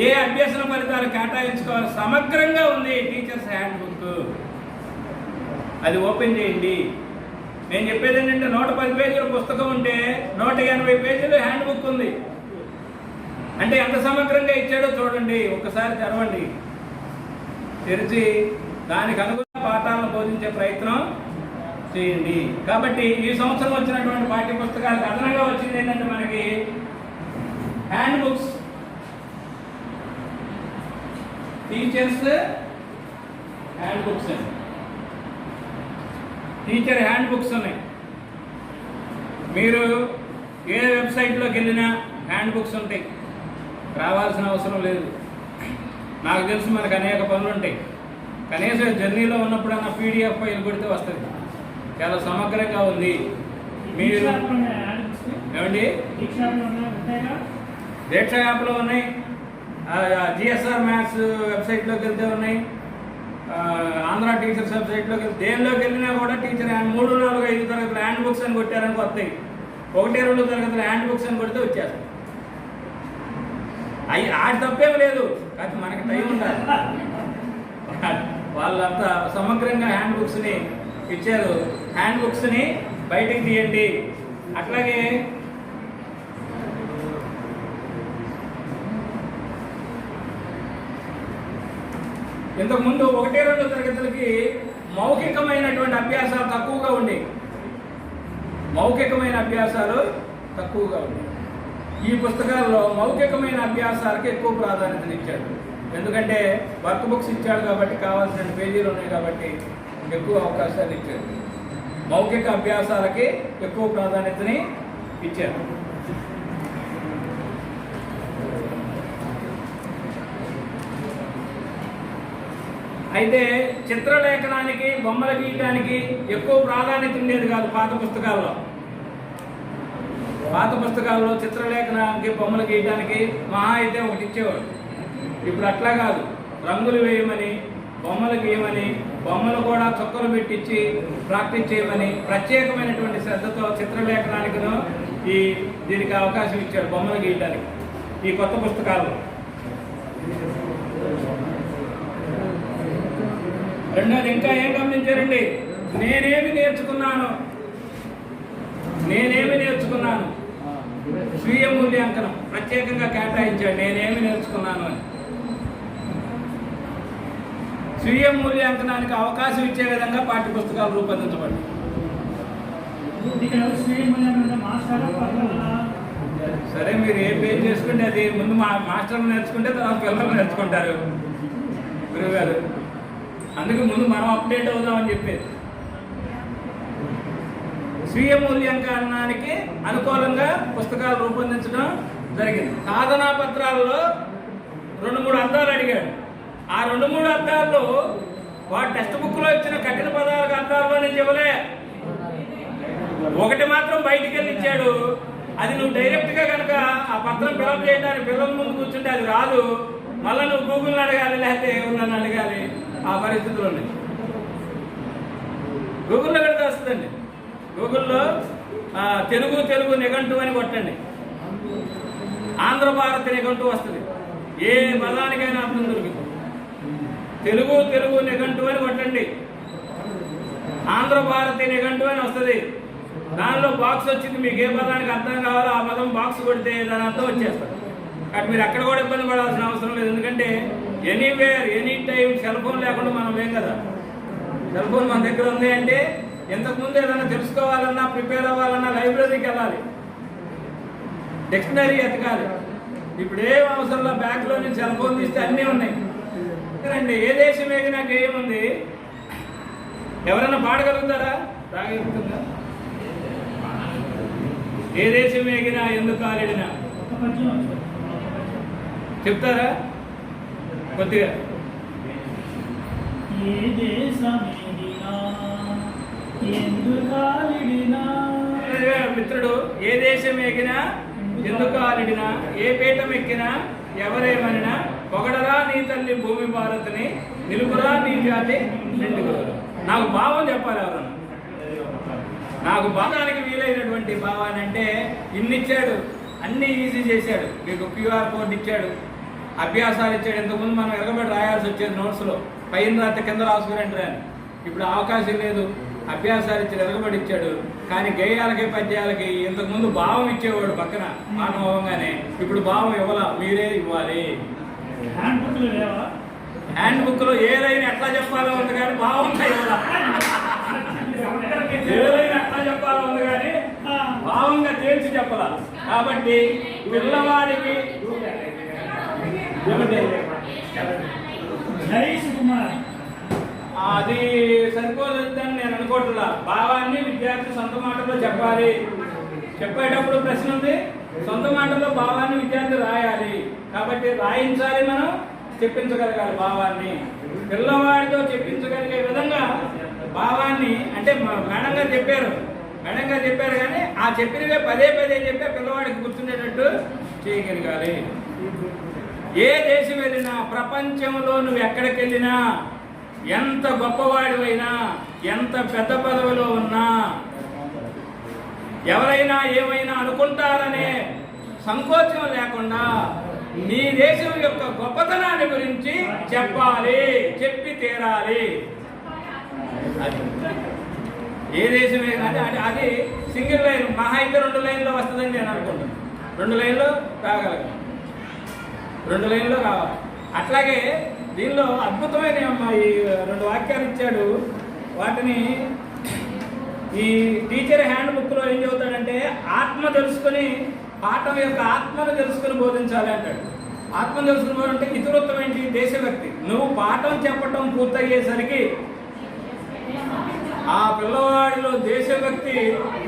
A: ఏ అభ్యసన ఫలితాలు కేటాయించుకోవాలి సమగ్రంగా ఉంది టీచర్స్ హ్యాండ్ బుక్. అది ఓపెన్ చేయండి. నేను చెప్పేది ఏంటంటే 110 పేజీల పుస్తకం ఉంటే 180 పేజీలు హ్యాండ్ బుక్ ఉంది. అంటే ఎంత సమగ్రంగా ఇచ్చాడో చూడండి, ఒక్కసారి తెరవండి. తెరిచి దానికి అనుగుణ పాఠాలను బోధించే ప్రయత్నం చేయండి. కాబట్టి ఈ సంవత్సరం వచ్చినటువంటి పాఠ్య పుస్తకాలకు అదనంగా వచ్చింది ఏంటంటే మనకి hand books, teachers hand books, teacher hand books ఉన్నాయి. మీరు ఏ వెబ్సైట్లోకి వెళ్ళినా హ్యాండ్ బుక్స్ ఉంటాయి, రావాల్సిన అవసరం లేదు. నాకు తెలుసు మనకు అనేక పనులు ఉంటాయి, కనీసం జర్నీలో ఉన్నప్పుడన్నా పీడిఎఫ్ ఫైల్ కొడితే వస్తుంది. చాలా సమగ్రంగా ఉంది. మీరు ఏమండి దీక్ష యాప్లో ఉన్నాయి, జిఎస్ఆర్ మ్యాథ్స్ వెబ్సైట్లోకి వెళ్తే ఉన్నాయి, ఆంధ్ర టీచర్స్ వెబ్సైట్లోకి వెళ్తే దేనిలోకి వెళ్ళినా కూడా టీచర్ 3, 4, 5 తరగతులు హ్యాండ్ బుక్స్ అని కొట్టారని వస్తాయి. 1, 2 తరగతులు హ్యాండ్ బుక్స్ అని కొడితే వచ్చేస్తాయి. ఆడి తప్పేం లేదు, కానీ మనకి టైం ఉండాలి. వాళ్ళంతా సమగ్రంగా హ్యాండ్ బుక్స్ని ఇచ్చారు. హ్యాండ్ బుక్స్ని బయటికి తీయండి. అట్లాగే ఇంతకుముందు 1, 2 తరగతులకి మౌఖికమైనటువంటి అభ్యాసాలు తక్కువగా ఉండేవి. మౌఖికమైన అభ్యాసాలు తక్కువగా ఉండేవి. ఈ పుస్తకాల్లో మౌఖికమైన అభ్యాసాలకు ఎక్కువ ప్రాధాన్యతనిచ్చాడు. ఎందుకంటే వర్క్ బుక్స్ ఇచ్చాడు కాబట్టి, కావాల్సిన పేజీలు ఉన్నాయి కాబట్టి ఎక్కువ అవకాశాలు ఇచ్చారు. మౌఖిక అభ్యాసాలకి ఎక్కువ ప్రాధాన్యతని ఇచ్చారు. అయితే చిత్రలేఖనానికి, బొమ్మలు గీయడానికి ఎక్కువ ప్రాధాన్యత ఉండేది కాదు పాత పుస్తకాల్లో. పాత పుస్తకాల్లో చిత్రలేఖనానికి, బొమ్మలు గీయడానికి మహా అయితే ఒకటి ఇచ్చేవాడు. ఇప్పుడు అట్లా కాదు, రంగులు వేయమని, బొమ్మలు గీయమని, బొమ్మలు కూడా చుక్కలు పెట్టించి ప్రాక్టీస్ చేయమని ప్రత్యేకమైనటువంటి శ్రద్ధతో చిత్రలేఖనానికిను దీనికి అవకాశం ఇచ్చాడు, బొమ్మలు గీయడానికి ఈ కొత్త పుస్తకాల్లో. రెండోది ఇంకా ఏం గమనించారండి, నేనేమి నేర్చుకున్నాను స్వీయ మూల్యాంకనం ప్రత్యేకంగా కేటాయించాడు. నేనేమి నేర్చుకున్నాను అని స్వీయ మూల్యాంకనానికి అవకాశం ఇచ్చే విధంగా పాఠ్య పుస్తకాలు రూపొందించబడి. సరే, మీరు ఏ పేజ్ చేసుకుంటే అది ముందు మాస్టర్లు నేర్చుకుంటే తర్వాత పిల్లలు నేర్చుకుంటారు గురువు గారు. అందుకే ముందు మనం అప్డేట్ అవుదామని చెప్పేది. స్వీయ మూల్యాంకనానికి అనుకూలంగా పుస్తకాలు రూపొందించడం జరిగింది. సాధనా పత్రాల్లో 2, 3 అర్థాలు అడిగాడు. ఆ 2, 3 అర్థాల్లో వాడు టెక్స్ట్ బుక్లో ఇచ్చిన కఠిన పదాలకు అర్థాల్లో నేను చెప్పలే. ఒకటి మాత్రం బయటికి వెళ్ళి ఇచ్చాడు. అది నువ్వు డైరెక్ట్గా కనుక ఆ పత్రం ఫిలప్ చేయడానికి పిల్లల ముందు కూర్చుంటే అది రాదు. మళ్ళీ నువ్వు గూగుల్ని అడగాలి, లేకపోతే ఎవరిని అడగాలి. ఆ పరిస్థితులు ఉన్నాయి. గూగుల్లో కడితే వస్తుందండి. గూగుల్లో తెలుగు నిఘంటు అని కొట్టండి, ఆంధ్ర భారత నిఘంటు వస్తుంది. ఏ పదానికైనా అర్థం దొరుకుతుంది. తెలుగు నిఘంటు అని కొట్టండి, ఆంధ్ర భారత నిఘంటు అని వస్తుంది. దానిలో బాక్స్ వచ్చింది. మీకు ఏ పదానికి అర్థం కావాలో ఆ పదం బాక్స్ కొడితే దాని అర్థం వచ్చేస్తుంది. కాబట్టి మీరు అక్కడ కూడా ఇబ్బంది పడాల్సిన అవసరం లేదు. ఎందుకంటే anywhere, any time cell phone లేకుండా మనం లేం కదా. సెల్ ఫోన్ మన దగ్గర ఉంది అంటే ఇంతకుముందు ఏదైనా తెలుసుకోవాలన్నా, ప్రిపేర్ అవ్వాలన్నా లైబ్రరీకి వెళ్ళాలి, డిక్షనరీ ఎతకాలి. ఇప్పుడు ఏం అవసరంలో బ్యాగ్లో నుంచి సెల్ ఫోన్ తీస్తే అన్నీ ఉన్నాయి. అండి, ఏ దేశం ఎగినా ఏముంది? ఎవరైనా పాడగలుగుతారా? రాగలుగుతుందా? ఏ దేశం ఎగినా ఎందుకు కాలిడినా చెప్తారా కొద్దిగా? మిత్రుడు, ఏ దేశం ఎగినా ఎందుకు ఆలిడినా, ఏ పీఠం ఎక్కినా ఎవరేమనినా, పొగడరా నీ తల్లి భూమి భారతిని, నిలుపురా నీ జాతి నిండుగురు. నాకు భావం చెప్పాలి ఎవరన్నా. నాకు భావానికి వీలైనటువంటి భావాన్ని అంటే ఇన్నిచ్చాడు, అన్నీ ఈజీ చేశాడు. మీకు QR కోడ్ ఇచ్చాడు, అభ్యాసాలు ఇచ్చాడు. ఇంతకుముందు మనం ఎరగబడి రాయాల్సి వచ్చేది నోట్స్లో, పైన రాత్రి కింద రాసుకురండి అని. ఇప్పుడు అవకాశం లేదు, అభ్యాసాలు ఇచ్చాడు, ఎరగబడి ఇచ్చాడు. కానీ గేయాలకి పద్యాలకి ఇంతకుముందు భావం ఇచ్చేవాడు పక్కన పాఠం అవ్వగానే, ఇప్పుడు భావం ఇవ్వాల, మీరే ఇవ్వాలి. హ్యాండ్ బుక్ లో ఏ లైన్ ఎట్లా చెప్పాలో ఉంది కానీ భావం ఇవ్వాల. ఏ లైన్ ఎట్లా చెప్పాలో ఉంది కానీ భావంగా తేల్చి చెప్పాల. కాబట్టి పిల్లవాడికి అది సరిపోతుందని నేను అనుకోవట్లా. భావాన్ని విద్యార్థి సొంత మాటల్లో చెప్పాలి. చెప్పేటప్పుడు ప్రశ్న ఉంది, సొంత మాటల్లో భావాన్ని విద్యార్థి రాయాలి. కాబట్టి రాయించాలి, మనం చెప్పించగలగాలి భావాన్ని. పిల్లవాడితో చెప్పించగలిగే విధంగా భావాన్ని, అంటే మేడం గారు చెప్పారు కానీ ఆ చెప్పినవే పదే చెప్పే పిల్లవాడికి గుర్తుండేటట్టు చేయగలగాలి. ఏ దేశం వెళ్ళినా, ప్రపంచంలో నువ్వు ఎక్కడికి వెళ్ళినా, ఎంత గొప్పవాడివైనా, ఎంత పెద్ద పదవిలో ఉన్నా, ఎవరైనా ఏమైనా అనుకుంటారనే సంకోచం లేకుండా నీ దేశం యొక్క గొప్పతనాన్ని గురించి చెప్పాలి, చెప్పి తీరాలి. ఏ దేశమే కానీ అది సింగిల్ లైన్, మహా అయితే 2 లైన్లో వస్తుందని నేను అనుకుంటాను. 2 లైన్లో రాగలగాలి, 2 లైన్లో రావాలి. అట్లాగే దీనిలో అద్భుతమైన ఈ 2 వాక్యాలు ఇచ్చాడు. వాటిని ఈ టీచర్ హ్యాండ్ బుక్లో ఏం చెబుతాడంటే, ఆత్మ తెలుసుకుని, పాఠం యొక్క ఆత్మను తెలుసుకుని బోధించాలి అంటాడు. ఆత్మ తెలుసుకుని బోధంటే ఇతరత్వం ఏంటి? దేశభక్తి. నువ్వు పాఠం చెప్పటం పూర్తయ్యేసరికి ఆ పిల్లవాడిలో దేశభక్తి,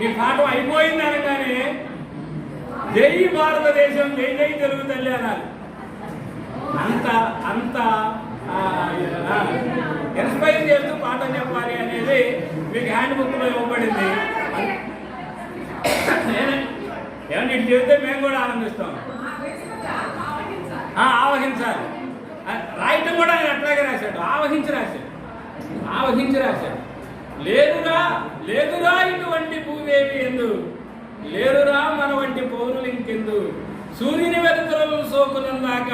A: నీ పాఠం అయిపోయింది అనగానే జై భారతదేశం, జై జై తెలుగు తల్లి అనాలి. అంత ఇన్స్పైర్ చేస్తూ పాఠం చెప్పాలి అనేది మీకు హ్యాండ్ బుక్లో ఇవ్వబడింది. ఏమన్నా ఇటు చెబితే మేము కూడా ఆనందిస్తాం. ఆవహించాలి. రాయటం కూడా ఆయన అట్లాగే రాశాడు, ఆవహించి రాశాడు. లేదురా ఇటువంటి భూదేవి ఎందు, లేరురా మన వంటి పౌరులు ఇంకెందు, సూర్యుని వెలుతురలు సోకునందాక,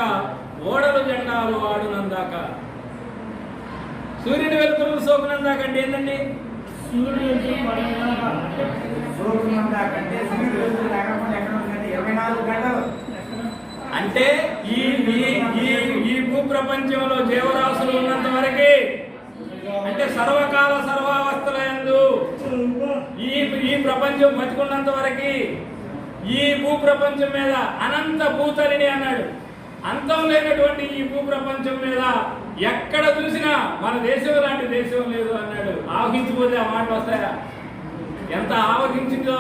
A: ఓడలు జెండాలు ఆడునందాక. సూర్యుని వెలుతురలు సోకునందాక అంటే ఏంటండి? అంటే ఈ భూప్రపంచంలో జీవరాశులు ఉన్నంత వరకే, అంటే సర్వకాల సర్వావస్థల యందు ఈ ప్రపంచం బతికున్నంత వరకు, ఈ భూప్రపంచం మీద అనంత భూతలిని అన్నాడు. అంతం లేనటువంటి ఈ భూప్రపంచం మీద ఎక్కడ చూసినా మన దేశం లాంటి దేశం లేదు అన్నాడు. ఆవహించిపోతే ఆ మాటలు వస్తాయా? ఎంత ఆవహించిందో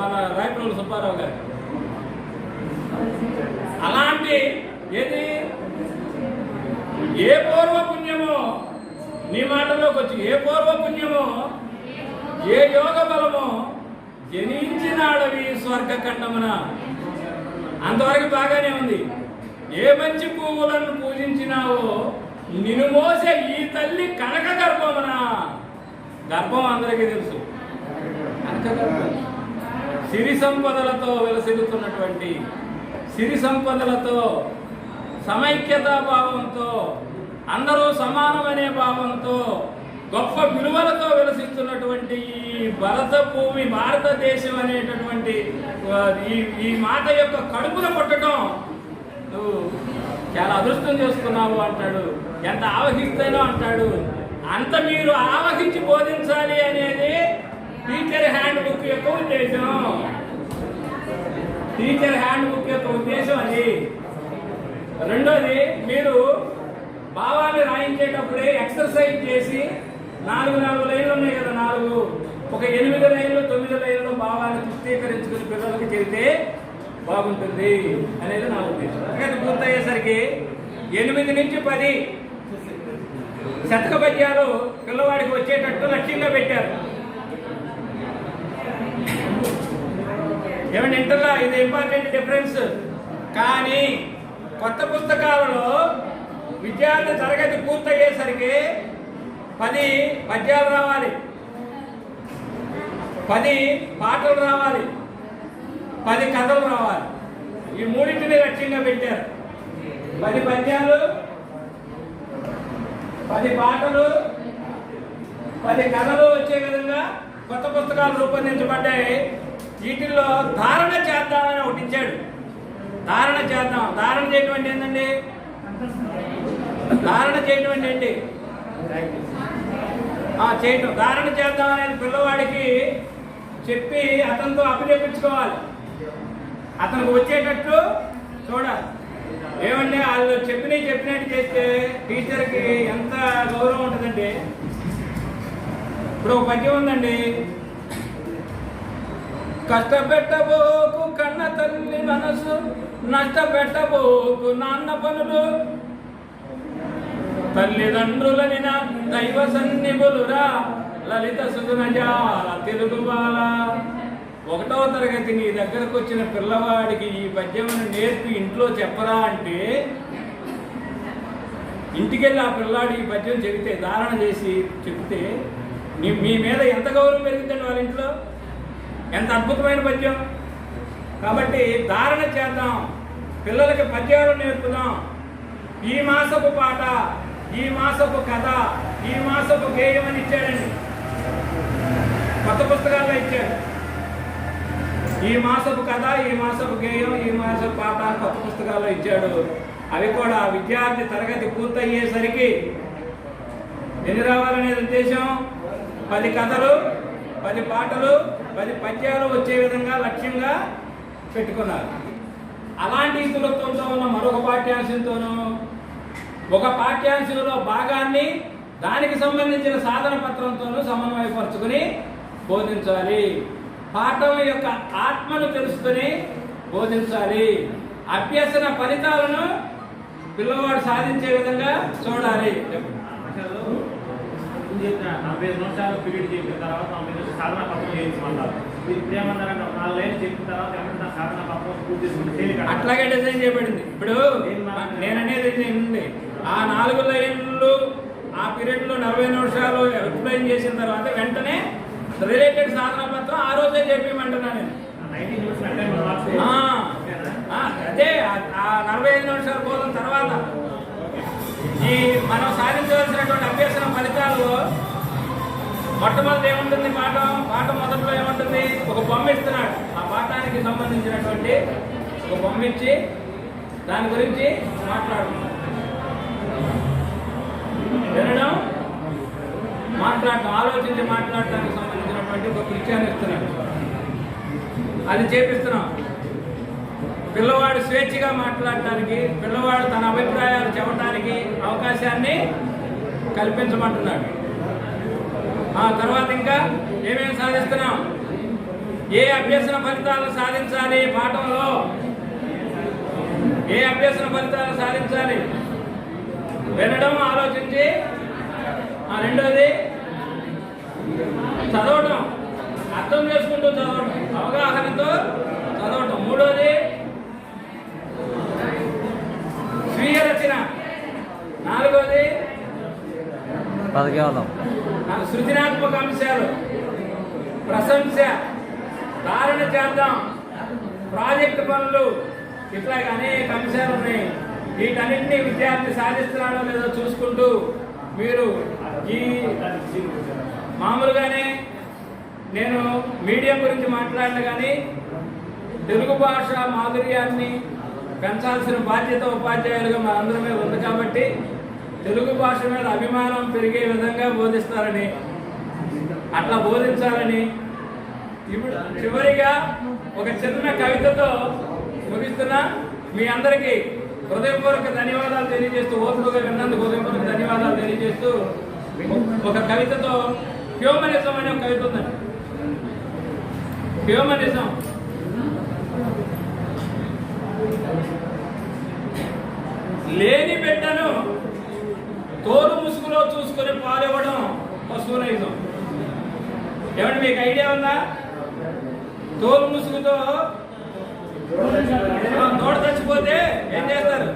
A: మన రాయప్రోలు సుబ్బారావు గారు. అలాంటి ఏది ఏ పూర్వపుణ్యమో, నీ మాటలోకి వచ్చి ఏ పూర్వపుణ్యమో, ఏ యోగ బలమో జనించినాడవి స్వర్గఖండమున. అంతవరకు బాగానే ఉంది. ఏ మంచి పువ్వులను పూజించినావో నిన్ను మోసే ఈ తల్లి కనక గర్భమున. గర్భం అందరికీ తెలుసు, కనక గర్భం. సిరి సంపదలతో వెలసిల్లుతున్నటువంటి, సిరి సంపదలతో, సమైక్యతా భావంతో, అందరూ సమానమనే భావంతో, గొప్ప విలువలతో వెలసిస్తున్నటువంటి ఈ భరత భూమి, భారతదేశం అనేటటువంటి ఈ మాట యొక్క కడుపున పుట్టడం నువ్వు చాలా అదృష్టం చేసుకున్నావు అంటాడు. ఎంత ఆవహిస్తేనో అంటాడు. అంత మీరు ఆవహించి బోధించాలి అనేది టీచర్ హ్యాండ్ బుక్ యొక్క ఉద్దేశం. టీచర్ హ్యాండ్ బుక్ యొక్క ఉద్దేశం అది. రెండోది, మీరు భావాన్ని రాయించేటప్పుడే ఎక్సర్సైజ్ చేసి 4 లైన్లు ఉన్నాయి కదా, 4 ఒక 8 లైన్లు 9 లైన్లు భావాన్ని పుస్తీకరించుకుని పిల్లలకి చెబితే బాగుంటుంది అనేది నా ఉద్దేశం. అందుకని పూర్తయ్యేసరికి 8 నుంచి 10 శతక పద్యాలు పిల్లవాడికి వచ్చేటట్టు లక్ష్యంగా పెట్టారు. ఏమంటే ఇంటర్లో ఇది ఇంపార్టెంట్ డిఫరెన్స్. కానీ కొత్త పుస్తకాలలో విద్యార్థి తరగతి పూర్తయ్యేసరికి 10 పద్యాలు రావాలి, 10 పాటలు రావాలి, 10 కథలు రావాలి. ఈ 3టిని లక్ష్యంగా పెట్టారు. 10 పద్యాలు, 10 పాటలు, 10 కథలు వచ్చే విధంగా కొత్త పుస్తకాలు రూపొందించబడ్డాయి. వీటిల్లో ధారణ చేద్దామని ఒకటి ఇచ్చాడు. ధారణ చేద్దాం. ధారణ చేయటం అంటే ఏంటండి? ధారణ చేయటం అంటే ఏంటి? చేయటం. ధారణ చేద్దాం అనేది పిల్లవాడికి చెప్పి అతనితో అభినయించుకోవాలి. అతనికి వచ్చేటట్టు చూడాలి. ఏమంటే వాళ్ళు చెప్పినట్టు చేస్తే టీచర్కి ఎంత గౌరవం ఉంటుందంటే, ఇప్పుడు ఒక పద్యం ఉందండి. కష్టపెట్టబోకు కన్న తల్లి మనసు, నష్టపెట్టబోకు నాన్న పనులు, తల్లిదండ్రులని నా దైవ సన్నిధులురా లలిత సుగుణజాల తెలుగు బాల. 1వ తరగతి నీ దగ్గరకు వచ్చిన పిల్లవాడికి ఈ పద్యమును నేర్పి ఇంట్లో చెప్పరా అంటే, ఇంటికెళ్ళి ఆ పిల్లాడు ఈ పద్యం చెబితే, ధారణ చేసి చెబితే మీ మీద ఎంత గౌరవం పెరుగుతుంది వాళ్ళ ఇంట్లో. ఎంత అద్భుతమైన పద్యం. కాబట్టి ధారణ చేద్దాం, పిల్లలకి పద్యాలు నేర్పుదాం. ఈ మాసపు పాట, ఈ మాసపు కథ, ఈ మాసపు గేయం అని ఇచ్చాడండి. కొత్త పుస్తకాల్లో ఇచ్చాడు. ఈ మాసపు కథ, ఈ మాసపు గేయం, ఈ మాసపు పాట కొత్త పుస్తకాల్లో ఇచ్చాడు. అవి కూడా విద్యార్థి తరగతి పూర్తయ్యేసరికి ఎన్ని రావాలనే ఉద్దేశం? 10 కథలు, 10 పాటలు, 10 పద్యాలు వచ్చే విధంగా లక్ష్యంగా పెట్టుకున్నారు. అలాంటి ఇతులత్వంతో ఉన్న మరొక పాఠ్యాంశంతోనూ, ఒక పాఠ్యాంశంలో భాగాన్ని దానికి సంబంధించిన సాధన పత్రంతోనూ సమన్వయపరుచుకుని బోధించాలి. పాఠం యొక్క ఆత్మను తెలుసుకుని బోధించాలి. అభ్యసన ఫలితాలను పిల్లవాడు సాధించే విధంగా చూడాలి.
B: 45 నిమిషాలు పీరియడ్ చెప్పిన తర్వాత 90 నిమిషాలు సాధన పత్రం చేయించమన్నారు. మీరు ఏమన్నారంటే 4 లైన్లు చెప్పిన తర్వాత ఏమంటే సాధన పత్రం పూర్తి చేసుకుంటే
A: అట్లాగే డిజైన్ చేయబడింది. ఇప్పుడు నేననేది ఏంటండి, ఆ 4 లైన్లు ఆ పీరియడ్లో 40 నిమిషాలు ఎక్స్ప్లెయిన్ చేసిన తర్వాత వెంటనే రిలేటెడ్ సాధన పత్రం ఆ రోజే చెప్పమంటున్నా నేను. అదే ఆ 45 నిమిషాలు పోయిన తర్వాత ఈ మనం సాధించవలసినటువంటి అభ్యసన ఫలితాలు మొట్టమొదటి ఏముంటుంది? పాఠం మొదట్లో ఏముంటుంది? ఒక బొమ్మ ఇస్తున్నాడు. ఆ పాఠానికి సంబంధించినటువంటి ఒక బొమ్మ ఇచ్చి దాని గురించి మాట్లాడుతున్నాడు. వినడం, మాట్లాడటం, ఆలోచించి మాట్లాడటానికి సంబంధించినటువంటి ఒక విషయాన్ని ఇస్తున్నాడు. అది చేపిస్తున్నాం. పిల్లవాడు స్వేచ్ఛగా మాట్లాడటానికి, పిల్లవాడు తన అభిప్రాయాలు చెప్పడానికి అవకాశాన్ని కల్పించమంటున్నాడు. ఆ తర్వాత ఇంకా ఏమేమి సాధిస్తున్నాం? ఏ అభ్యసన ఫలితాలను సాధించాలి పాఠంలో, ఏ అభ్యసన ఫలితాలను సాధించాలి? వినడం, ఆలోచించి. రెండోది చదవటం, అర్థం చేసుకుంటూ చదవటం, అవగాహనతో చదవటం. మూడోది స్వీయ రచన. నాలుగోది సృజనాత్మక అంశాలు, ప్రశంస, ధారణ చేద్దాం, ప్రాజెక్టు పనులు, ఇట్లాగ అనేక అంశాలు ఉన్నాయి. వీటన్నింటినీ విద్యార్థి సాధిస్తున్నాడో లేదో చూసుకుంటూ మీరు ఈ మామూలుగానే నేను మీడియం గురించి మాట్లాడిన కానీ తెలుగు భాష మాధుర్యాన్ని పెంచాల్సిన బాధ్యత ఉపాధ్యాయులుగా మనందరి మీద ఉంది. కాబట్టి తెలుగు భాష మీద అభిమానం పెరిగే విధంగా బోధిస్తారని, అట్లా బోధించాలని ఇప్పుడు చివరిగా ఒక చిన్న కవితతో ముగిస్తున్నా. మీ అందరికీ హృదయపూర్వక ధన్యవాదాలు తెలియజేస్తూ, ఓపికగా విన్నందుకు హృదయపూర్వక ధన్యవాదాలు తెలియజేస్తూ ఒక కవితతో, హ్యూమనిజం అనే ఒక కవిత ఉందండి. హ్యూమనిజం. లేని బిడ్డను తోలు ముసుగులో చూసుకొని పాలివ్వడం పశువునైజం. ఏమంటే మీకు ఐడియా ఉందా? తోలు ముసుగుతో దూడ చచ్చిపోతే ఏం చేస్తారు?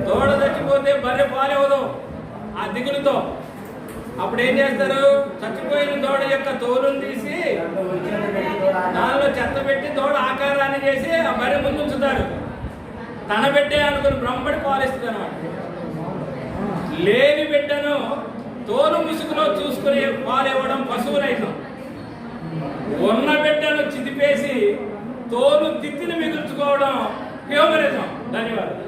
A: దూడ చచ్చిపోతే బర్రె పాలివ్వదు ఆ దిగులుతో. అప్పుడు ఏం చేస్తారు? చచ్చిపోయిన దూడ యొక్క తోలును తీసి దానిలో చెత్త పెట్టి దూడ ఆకారాన్ని చేసి ఆ బర్రె ముందు ఉంచుతారు. తన బిడ్డే అనుకుని బ్రహ్మడి పాలిస్తుంది అనమాట. లేని బిడ్డను తోలు ముసుగులో చూసుకుని పాలివ్వడం పశువులైతం. ఉన్న బిడ్డను చిదిపేసి తోలు తిత్తిని మిగుల్చుకోవడం హ్యూమనిజం. ధన్యవాదాలు.